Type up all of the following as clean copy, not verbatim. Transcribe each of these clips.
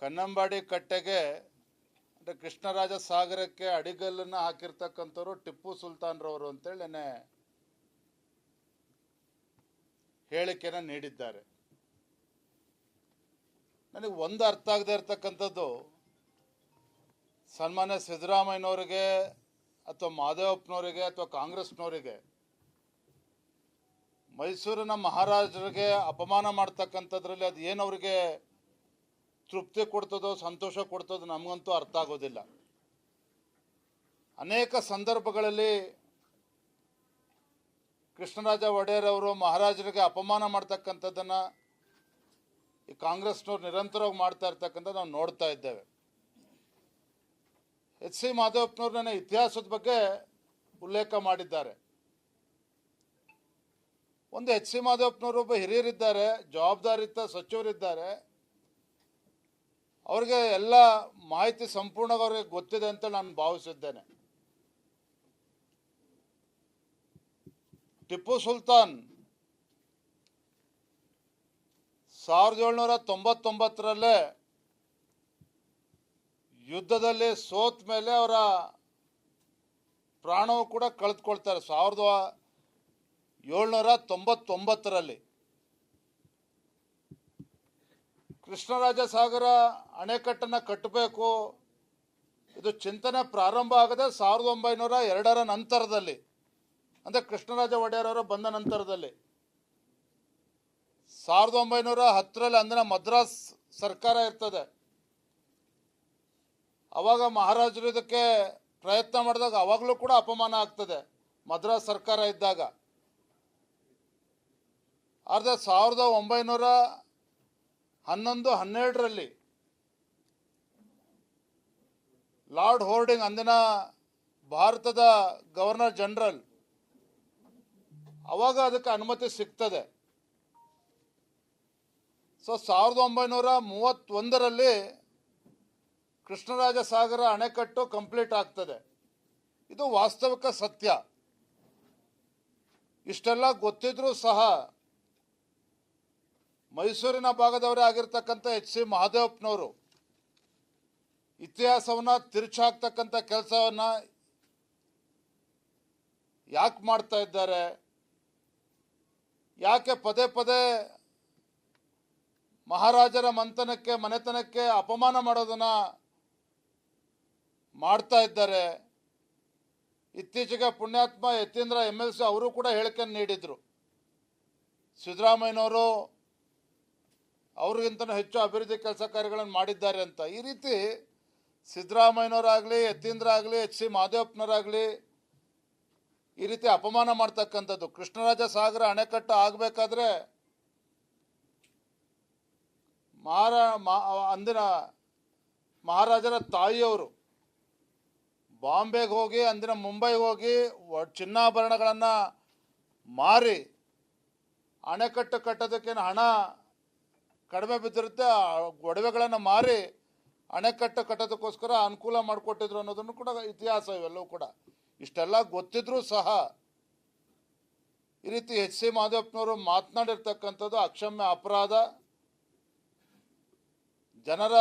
ಕನ್ನಂಬಾಡಿ ಕಟ್ಟೆಗೆ ಅಂದರೆ ಕೃಷ್ಣರಾಜ ಸಾಗರಕ್ಕೆ ಅಡಿಗಲ್ಲನ್ನು ಹಾಕಿರ್ತಕ್ಕಂಥವ್ರು ಟಿಪ್ಪು ಸುಲ್ತಾನ್ರವರು ಅಂತೇಳಿ ನೆನ್ನೆ ಹೇಳಿಕೆನ ನೀಡಿದ್ದಾರೆ. ನನಗೆ ಒಂದು ಅರ್ಥ ಆಗದೆ ಇರತಕ್ಕಂಥದ್ದು, ಸನ್ಮಾನ್ಯ ಸಿದ್ದರಾಮಯ್ಯನವರಿಗೆ ಅಥವಾ ಮಾದೇವಪ್ಪನವರಿಗೆ ಅಥವಾ ಕಾಂಗ್ರೆಸ್ನವರಿಗೆ ಮೈಸೂರಿನ ಮಹಾರಾಜರಿಗೆ ಅಪಮಾನ ಮಾಡ್ತಕ್ಕಂಥದ್ರಲ್ಲಿ ಅದು ಏನು ಅವರಿಗೆ ತೃಪ್ತಿ ಕೊಡ್ತದೋ ಸಂತೋಷ ಕೊಡ್ತದೋ ನಮಗಂತೂ ಅರ್ಥ ಆಗೋದಿಲ್ಲ. ಅನೇಕ ಸಂದರ್ಭಗಳಲ್ಲಿ ಕೃಷ್ಣರಾಜ ಒಡೆಯರ್ ಅವರು ಮಹಾರಾಜರಿಗೆ ಅಪಮಾನ ಮಾಡ್ತಕ್ಕಂಥದ್ದನ್ನು ಈ ಕಾಂಗ್ರೆಸ್ನವ್ರು ನಿರಂತರವಾಗಿ ಮಾಡ್ತಾ ಇರ್ತಕ್ಕಂಥದ್ದು ನಾವು ನೋಡ್ತಾ ಇದ್ದೇವೆ. ಎಚ್ ಸಿ ಮಾದೇವಪ್ಪನವ್ರು ನನ್ನ ಇತಿಹಾಸದ ಬಗ್ಗೆ ಉಲ್ಲೇಖ ಮಾಡಿದ್ದಾರೆ. ಒಂದು ಎಚ್ ಸಿ ಮಾದೇವಪ್ಪನವರು ಒಬ್ಬ ಹಿರಿಯರಿದ್ದಾರೆ, ಜವಾಬ್ದಾರಿಯುತ ಸಚಿವರಿದ್ದಾರೆ, ಅವ್ರಿಗೆ ಎಲ್ಲ ಮಾಹಿತಿ ಸಂಪೂರ್ಣವಾಗಿ ಅವ್ರಿಗೆ ಗೊತ್ತಿದೆ ಅಂತ ನಾನು ಭಾವಿಸಿದ್ದೇನೆ. ಟಿಪ್ಪು ಸುಲ್ತಾನ್ 1799ರಲ್ಲೇ ಯುದ್ಧದಲ್ಲಿ ಸೋತ ಮೇಲೆ ಅವರ ಪ್ರಾಣವು ಕೂಡ ಕಳೆದುಕೊಳ್ತಾರೆ. 1799ರಲ್ಲಿ ಕೃಷ್ಣರಾಜ ಸಾಗರ ಅಣೆಕಟ್ಟನ್ನು ಕಟ್ಟಬೇಕು, ಇದು ಚಿಂತನೆ ಪ್ರಾರಂಭ ಆಗದೆ 1902ರ ನಂತರದಲ್ಲಿ, ಅಂದರೆ ಕೃಷ್ಣರಾಜ ಒಡೆಯರ್ ಅವರು ಬಂದ ನಂತರದಲ್ಲಿ. 1910ರಲ್ಲಿ ಅಂದಿನ ಮದ್ರಾಸ್ ಸರ್ಕಾರ ಇರ್ತದೆ. ಅವಾಗ ಮಹಾರಾಜರು ಇದಕ್ಕೆ ಪ್ರಯತ್ನ ಮಾಡಿದಾಗ ಅವಾಗಲೂ ಕೂಡ ಅಪಮಾನ ಆಗ್ತದೆ ಮದ್ರಾಸ್ ಸರ್ಕಾರ ಇದ್ದಾಗ. ಆದರೆ 1911-12ರಲ್ಲಿ ಲಾರ್ಡ್ ಹೋರ್ಡಿಂಗ್, ಅಂದಿನ ಭಾರತದ ಗವರ್ನರ್ ಜನರಲ್, ಅವಾಗ ಅದಕ್ಕೆ ಅನುಮತಿ ಸಿಗ್ತದೆ. ಸೊ 1931ರಲ್ಲಿ ಕೃಷ್ಣರಾಜ ಸಾಗರ ಅಣೆಕಟ್ಟು ಕಂಪ್ಲೀಟ್ ಆಗ್ತದೆ. ಇದು ವಾಸ್ತವಿಕ ಸತ್ಯ. ಇಷ್ಟೆಲ್ಲ ಗೊತ್ತಿದ್ರೂ ಸಹ ಮೈಸೂರಿನ ಭಾಗದವರೇ ಆಗಿರ್ತಕ್ಕಂಥ ಎಚ್ ಸಿ ಮಹದೇವಪ್ಪನವರು ಇತಿಹಾಸವನ್ನು ತಿರುಚಾಕ್ತಕ್ಕಂಥ ಕೆಲಸವನ್ನು ಯಾಕೆ ಮಾಡ್ತಾ ಇದ್ದಾರೆ? ಯಾಕೆ ಪದೇ ಪದೇ ಮಹಾರಾಜರ ಮನೆತನಕ್ಕೆ ಅಪಮಾನ ಮಾಡೋದನ್ನು ಮಾಡ್ತಾ ಇದ್ದಾರೆ? ಇತ್ತೀಚೆಗೆ ಪುಣ್ಯಾತ್ಮ ಯತೀಂದ್ರ MLC ಅವರು ಕೂಡ ಹೇಳಿಕೆಯನ್ನು ನೀಡಿದರು. ಸಿದ್ದರಾಮಯ್ಯನವರು ಅವ್ರಿಗಿಂತಲೂ ಹೆಚ್ಚು ಅಭಿವೃದ್ಧಿ ಕೆಲಸ ಕಾರ್ಯಗಳನ್ನು ಮಾಡಿದ್ದಾರೆ ಅಂತ. ಈ ರೀತಿ ಸಿದ್ದರಾಮಯ್ಯನವರಾಗಲಿ, ಯತೀಂದ್ರ ಆಗಲಿ, ಎಚ್ ಸಿ ಮಹದೇವಪ್ಪನವರಾಗಲಿ ಈ ರೀತಿ ಅಪಮಾನ ಮಾಡ್ತಕ್ಕಂಥದ್ದು. ಕೃಷ್ಣರಾಜ ಸಾಗರ ಅಣೆಕಟ್ಟು ಆಗಬೇಕಾದ್ರೆ ಅಂದಿನ ಮಹಾರಾಜರ ತಾಯಿಯವರು ಬಾಂಬೆಗೆ ಹೋಗಿ, ಅಂದಿನ ಮುಂಬೈಗೆ ಹೋಗಿ ಚಿನ್ನಾಭರಣಗಳನ್ನು ಮಾರಿ, ಅಣೆಕಟ್ಟು ಕಟ್ಟೋದಕ್ಕೇನು ಹಣ ಕಡಿಮೆ ಬಿದ್ದಿರುತ್ತೆ, ಒಡವೆಗಳನ್ನು ಮಾರಿ ಅಣೆಕಟ್ಟು ಕಟ್ಟೋದಕ್ಕೋಸ್ಕರ ಅನುಕೂಲ ಮಾಡಿಕೊಟ್ಟಿದ್ರು ಅನ್ನೋದನ್ನು ಕೂಡ ಇತಿಹಾಸ. ಇವೆಲ್ಲವೂ ಕೂಡ ಇಷ್ಟೆಲ್ಲ ಗೊತ್ತಿದ್ರೂ ಸಹ ಈ ರೀತಿ ಎಚ್ ಸಿ ಮಹದೇವಪ್ಪನವರು ಮಾತನಾಡಿರ್ತಕ್ಕಂಥದ್ದು ಅಕ್ಷಮ್ಯ ಅಪರಾಧ. ಜನರ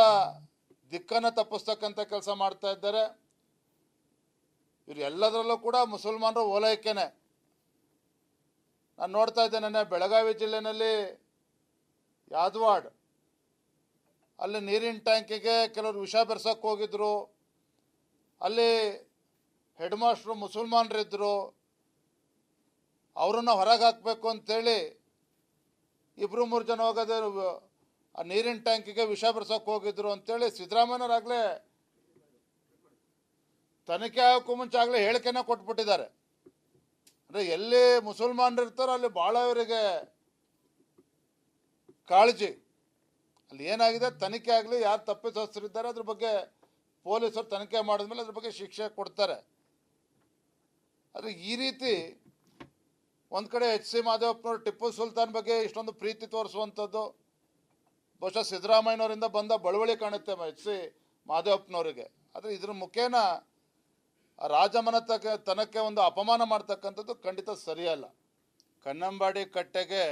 ದಿಕ್ಕನ್ನು ತಪ್ಪಿಸ್ತಕ್ಕಂಥ ಕೆಲಸ ಮಾಡ್ತಾ ಇದ್ದಾರೆ. ಇವರು ಎಲ್ಲದರಲ್ಲೂ ಕೂಡ ಮುಸಲ್ಮಾನರು ಓಲೈಕೆನೆ. ನಾನು ನೋಡ್ತಾ ಇದ್ದೇನೆ, ಬೆಳಗಾವಿ ಜಿಲ್ಲೆಯಲ್ಲಿ ಯಾದವಾಡ್ ಅಲ್ಲಿ ನೀರಿನ ಟ್ಯಾಂಕಿಗೆ ಕೆಲವರು ವಿಷ ಬೆರೆಸೋಕ್ಕೆ ಹೋಗಿದ್ರು. ಅಲ್ಲಿ ಹೆಡ್ ಮಾಸ್ಟ್ರು ಮುಸಲ್ಮಾನರಿದ್ದರು, ಅವರನ್ನು ಹೊರಗೆ ಹಾಕಬೇಕು ಅಂತೇಳಿ 2-3 ಜನ ಹೋಗೋದೇ ಆ ನೀರಿನ ಟ್ಯಾಂಕಿಗೆ ವಿಷ ಬೆರೆಸೋಕ್ಕೆ ಹೋಗಿದ್ರು ಅಂತೇಳಿ ಸಿದ್ದರಾಮಯ್ಯನವರಾಗಲೇ ತನಿಖೆ ಆಗೋಕ್ಕೂ ಮುಂಚೆ ಆಗಲೇ ಹೇಳಿಕೆನ ಕೊಟ್ಬಿಟ್ಟಿದ್ದಾರೆ. ಅಂದರೆ ಎಲ್ಲಿ ಮುಸಲ್ಮಾನರು ಇರ್ತಾರೋ ಅಲ್ಲಿ ಭಾಳ ಇವರಿಗೆ ಕಾಳಜಿ. ಅಲ್ಲಿ ಏನಾಗಿದೆ ತನಿಖೆ ಆಗಲಿ, ಯಾರು ತಪ್ಪಿತಸ್ಥರಿದ್ದಾರೆ ಅದ್ರ ಬಗ್ಗೆ ಪೊಲೀಸರು ತನಿಖೆ ಮಾಡಿದ್ಮೇಲೆ ಅದ್ರ ಬಗ್ಗೆ ಶಿಕ್ಷೆ ಕೊಡ್ತಾರೆ. ಆದರೆ ಈ ರೀತಿ ಒಂದು ಕಡೆ ಎಚ್ ಸಿ ಮಹದೇವಪ್ಪನವರು ಟಿಪ್ಪು ಸುಲ್ತಾನ್ ಬಗ್ಗೆ ಇಷ್ಟೊಂದು ಪ್ರೀತಿ ತೋರಿಸುವಂಥದ್ದು ಬಹುಶಃ ಸಿದ್ದರಾಮಯ್ಯನವರಿಂದ ಬಂದ ಬಳುವಳಿ ಕಾಣುತ್ತೆ ಎಚ್ ಸಿ ಮಹದೇವಪ್ಪನವರಿಗೆ. ಆದರೆ ಇದ್ರ ಮುಖೇನ ರಾಜಮನೆತನಕ್ಕೆ ಒಂದು ಅಪಮಾನ ಮಾಡ್ತಕ್ಕಂಥದ್ದು ಖಂಡಿತ ಸರಿಯಲ್ಲ. ಕನ್ನಂಬಾಡಿ ಕಟ್ಟೆಗೆ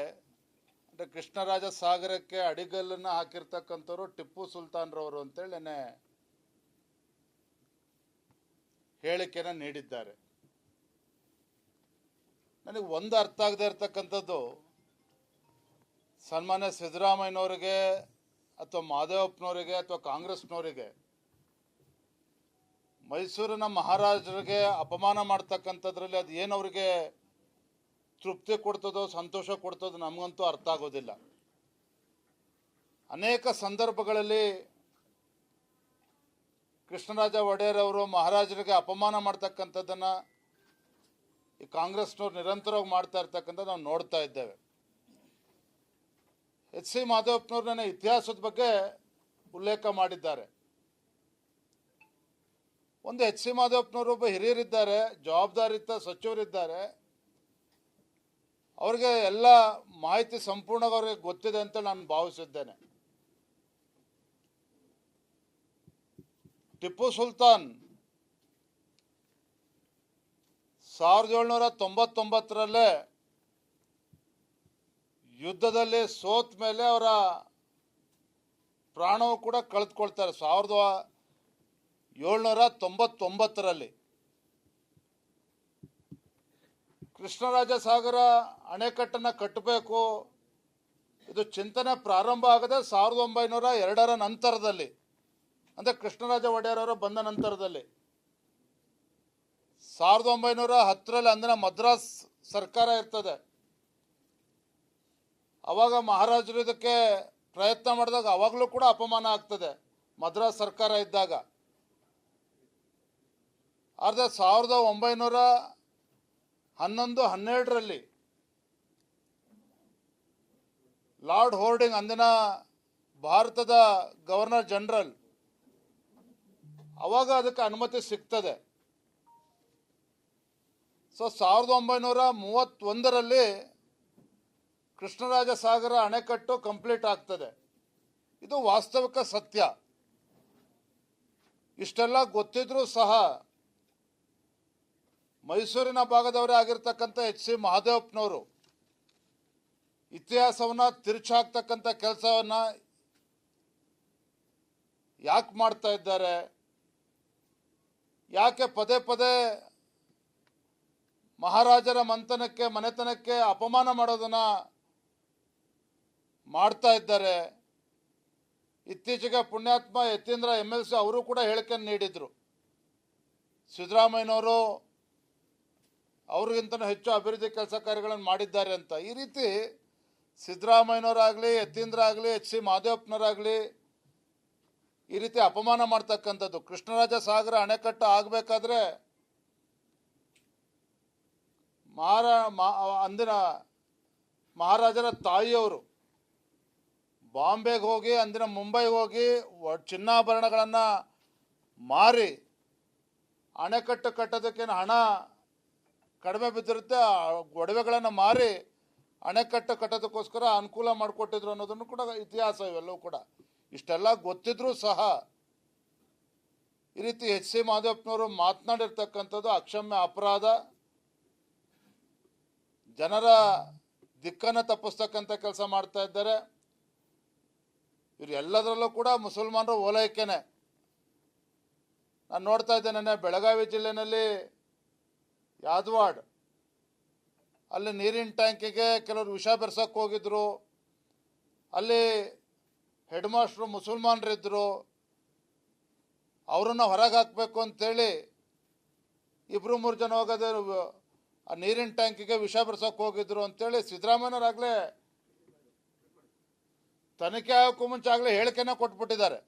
ಅಂದರೆ ಕೃಷ್ಣರಾಜ ಸಾಗರಕ್ಕೆ ಅಡಿಗಲ್ಲನ್ನು ಹಾಕಿರ್ತಕ್ಕಂಥವ್ರು ಟಿಪ್ಪು ಸುಲ್ತಾನ್ರವರು ಅಂತೇಳಿ ನೆನ್ನೆ ಹೇಳಿಕೆನ ನೀಡಿದ್ದಾರೆ. ನನಗೆ ಒಂದು ಅರ್ಥ ಆಗದೆ ಇರ್ತಕ್ಕಂಥದ್ದು, ಸನ್ಮಾನ್ಯ ಸಿದ್ದರಾಮಯ್ಯನವರಿಗೆ ಅಥವಾ ಮಾದೇವಪ್ಪನವರಿಗೆ ಅಥವಾ ಕಾಂಗ್ರೆಸ್ನವರಿಗೆ ಮೈಸೂರಿನ ಮಹಾರಾಜರಿಗೆ ಅಪಮಾನ ಮಾಡ್ತಕ್ಕಂಥದ್ರಲ್ಲಿ ಅದು ಏನು ಅವರಿಗೆ ತೃಪ್ತಿ ಕೊಡ್ತದೋ ಸಂತೋಷ ಕೊಡ್ತದೋ ನಮಗಂತೂ ಅರ್ಥ ಆಗೋದಿಲ್ಲ. ಅನೇಕ ಸಂದರ್ಭಗಳಲ್ಲಿ ಕೃಷ್ಣರಾಜ ಒಡೆಯರ್ ಅವರು ಮಹಾರಾಜರಿಗೆ ಅಪಮಾನ ಮಾಡ್ತಕ್ಕಂಥದ್ದನ್ನು ಈ ಕಾಂಗ್ರೆಸ್ನವ್ರು ನಿರಂತರವಾಗಿ ಮಾಡ್ತಾ ಇರ್ತಕ್ಕಂಥದ್ದು ನಾವು ನೋಡ್ತಾ ಇದ್ದೇವೆ. ಎಚ್ ಸಿ ಮಾದೇವಪ್ಪನವ್ರು ನನ್ನ ಇತಿಹಾಸದ ಬಗ್ಗೆ ಉಲ್ಲೇಖ ಮಾಡಿದ್ದಾರೆ. ಒಂದು ಎಚ್ ಸಿ ಮಾದೇವಪ್ಪನವರು ಒಬ್ಬ ಹಿರಿಯರಿದ್ದಾರೆ, ಜವಾಬ್ದಾರಿಯುತ ಸಚಿವರಿದ್ದಾರೆ, ಅವ್ರಿಗೆ ಎಲ್ಲ ಮಾಹಿತಿ ಸಂಪೂರ್ಣವಾಗಿ ಅವ್ರಿಗೆ ಗೊತ್ತಿದೆ ಅಂತ ನಾನು ಭಾವಿಸಿದ್ದೇನೆ. ಟಿಪ್ಪು ಸುಲ್ತಾನ್ 1799 ಯುದ್ಧದಲ್ಲಿ ಸೋತ ಮೇಲೆ ಅವರ ಪ್ರಾಣವು ಕೂಡ ಕಳೆದುಕೊಳ್ತಾರೆ. 1799 ಕೃಷ್ಣರಾಜ ಸಾಗರ ಅಣೆಕಟ್ಟನ್ನು ಕಟ್ಟಬೇಕು, ಇದು ಚಿಂತನೆ ಪ್ರಾರಂಭ ಆಗದೆ 1902 ನಂತರದಲ್ಲಿ, ಅಂದರೆ ಕೃಷ್ಣರಾಜ ಒಡೆಯರವರು ಬಂದ ನಂತರದಲ್ಲಿ. 1910 ಅಂದಿನ ಮದ್ರಾಸ್ ಸರ್ಕಾರ ಇರ್ತದೆ. ಅವಾಗ ಮಹಾರಾಜರು ಇದಕ್ಕೆ ಪ್ರಯತ್ನ ಮಾಡಿದಾಗ ಅವಾಗಲೂ ಕೂಡ ಅಪಮಾನ ಆಗ್ತದೆ ಮದ್ರಾಸ್ ಸರ್ಕಾರ ಇದ್ದಾಗ. ಆದರೆ 1911-12 ಲಾರ್ಡ್ ಹೋರ್ಡಿಂಗ್, ಅಂದಿನ ಭಾರತದ ಗವರ್ನರ್ ಜನರಲ್, ಅವಾಗ ಅದಕ್ಕೆ ಅನುಮತಿ ಸಿಗ್ತದೆ. ಸೊ 1931 ಕೃಷ್ಣರಾಜ ಸಾಗರ ಅಣೆಕಟ್ಟು ಕಂಪ್ಲೀಟ್ ಆಗ್ತದೆ. ಇದು ವಾಸ್ತವಿಕ ಸತ್ಯ. ಇಷ್ಟೆಲ್ಲ ಗೊತ್ತಿದ್ರೂ ಸಹ ಮೈಸೂರಿನ ಭಾಗದವರೇ ಆಗಿರ್ತಕ್ಕಂಥ ಎಚ್ ಸಿ ಮಹದೇವಪ್ಪನವರು ಇತಿಹಾಸವನ್ನು ತಿರುಚಾಕ್ತಕ್ಕಂಥ ಕೆಲಸವನ್ನು ಯಾಕೆ ಮಾಡ್ತಾ ಇದ್ದಾರೆ? ಯಾಕೆ ಪದೇ ಪದೇ ಮಹಾರಾಜರ ಮನೆತನಕ್ಕೆ ಅಪಮಾನ ಮಾಡೋದನ್ನು ಮಾಡ್ತಾ ಇದ್ದಾರೆ? ಇತ್ತೀಚೆಗೆ ಪುಣ್ಯಾತ್ಮ ಯತೀಂದ್ರ MLC ಅವರು ಕೂಡ ಹೇಳಿಕೆಯನ್ನು ನೀಡಿದರು. ಸಿದ್ದರಾಮಯ್ಯನವರು ಅವ್ರಿಗಿಂತಲೂ ಹೆಚ್ಚು ಅಭಿವೃದ್ಧಿ ಕೆಲಸ ಕಾರ್ಯಗಳನ್ನು ಮಾಡಿದ್ದಾರೆ ಅಂತ. ಈ ರೀತಿ ಸಿದ್ದರಾಮಯ್ಯನವರಾಗಲಿ, ಯತೀಂದ್ರ ಆಗಲಿ, ಎಚ್ ಸಿ ಮಹದೇವಪ್ಪನವರಾಗಲಿ ಈ ರೀತಿ ಅಪಮಾನ ಮಾಡ್ತಕ್ಕಂಥದ್ದು. ಕೃಷ್ಣರಾಜ ಸಾಗರ ಅಣೆಕಟ್ಟು ಆಗಬೇಕಾದ್ರೆ ಅಂದಿನ ಮಹಾರಾಜರ ತಾಯಿಯವರು ಬಾಂಬೆಗೆ ಹೋಗಿ, ಅಂದಿನ ಮುಂಬೈಗೆ ಹೋಗಿ ಚಿನ್ನಾಭರಣಗಳನ್ನು ಮಾರಿ, ಅಣೆಕಟ್ಟು ಕಟ್ಟೋದಕ್ಕೇನು ಹಣ ಕಡಿಮೆ ಬಿದ್ದಿರುತ್ತೆ, ಒಡವೆಗಳನ್ನು ಮಾರಿ ಅಣೆಕಟ್ಟು ಕಟ್ಟೋದಕ್ಕೋಸ್ಕರ ಅನುಕೂಲ ಮಾಡಿಕೊಟ್ಟಿದ್ರು ಅನ್ನೋದನ್ನು ಕೂಡ ಇತಿಹಾಸ. ಇವೆಲ್ಲವೂ ಕೂಡ ಇಷ್ಟೆಲ್ಲ ಗೊತ್ತಿದ್ರೂ ಸಹ ಈ ರೀತಿ ಎಚ್ ಸಿ ಮಹದೇವಪ್ಪನವರು ಮಾತನಾಡಿರ್ತಕ್ಕಂಥದ್ದು ಅಕ್ಷಮ್ಯ ಅಪರಾಧ. ಜನರ ದಿಕ್ಕನ್ನು ತಪ್ಪಿಸ್ತಕ್ಕಂಥ ಕೆಲಸ ಮಾಡ್ತಾ ಇದ್ದಾರೆ. ಇವರು ಎಲ್ಲದರಲ್ಲೂ ಕೂಡ ಮುಸಲ್ಮಾನರು ಓಲೈಕೆನೆ. ನಾನು ನೋಡ್ತಾ ಇದ್ದೆ, ನೆನ್ನೆ ಬೆಳಗಾವಿ ಜಿಲ್ಲೆಯಲ್ಲಿ ಯಾದವಾಡ್ ಅಲ್ಲಿ ನೀರಿನ ಟ್ಯಾಂಕಿಗೆ ಕೆಲವರು ವಿಷ ಬೆರೆಸೋಕ್ಕೆ ಹೋಗಿದ್ರು. ಅಲ್ಲಿ ಹೆಡ್ ಮಾಸ್ಟ್ರು ಮುಸಲ್ಮಾನರಿದ್ದರು, ಅವರನ್ನು ಹೊರಗೆ ಹಾಕಬೇಕು ಅಂತೇಳಿ 2-3 ಜನ ಹೋಗೋದೇ ಆ ನೀರಿನ ಟ್ಯಾಂಕಿಗೆ ವಿಷ ಬೆರೆಸೋಕ್ಕೆ ಹೋಗಿದ್ರು ಅಂತೇಳಿ ಸಿದ್ದರಾಮಯ್ಯನವರಾಗಲೇ ತನಿಖೆ ಆಗೋಕ್ಕೂ ಮುಂಚೆ ಆಗಲೇ ಹೇಳಿಕೆನ ಕೊಟ್ಬಿಟ್ಟಿದ್ದಾರೆ.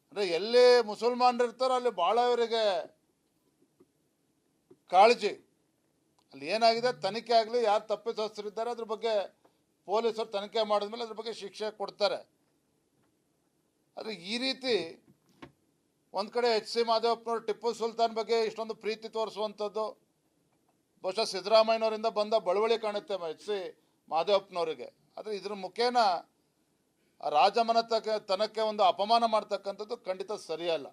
ಅಂದರೆ ಎಲ್ಲಿ ಮುಸಲ್ಮಾನರು ಇರ್ತಾರೋ ಅಲ್ಲಿ ಭಾಳ ಇವರಿಗೆ ಕಾಳಜಿ. ಅಲ್ಲಿ ಏನಾಗಿದೆ ತನಿಖೆ ಆಗಲಿ, ಯಾರು ತಪ್ಪಿತಸ್ಥರಿದ್ದಾರೆ ಅದ್ರ ಬಗ್ಗೆ ಪೊಲೀಸರು ತನಿಖೆ ಮಾಡಿದ್ಮೇಲೆ ಅದ್ರ ಬಗ್ಗೆ ಶಿಕ್ಷೆ ಕೊಡ್ತಾರೆ. ಆದರೆ ಈ ರೀತಿ ಒಂದು ಕಡೆ ಎಚ್ ಸಿ ಮಹದೇವಪ್ಪನವರು ಟಿಪ್ಪು ಸುಲ್ತಾನ್ ಬಗ್ಗೆ ಇಷ್ಟೊಂದು ಪ್ರೀತಿ ತೋರಿಸುವಂಥದ್ದು ಬಹುಶಃ ಸಿದ್ದರಾಮಯ್ಯನವರಿಂದ ಬಂದ ಬಳುವಳಿ ಕಾಣುತ್ತೆ ಎಚ್ ಸಿ ಮಹದೇವಪ್ಪನವರಿಗೆ. ಆದರೆ ಇದ್ರ ಮುಖೇನ ರಾಜಮನೆತನಕ್ಕೆ ಒಂದು ಅಪಮಾನ ಮಾಡ್ತಕ್ಕಂಥದ್ದು ಖಂಡಿತ ಸರಿಯಲ್ಲ.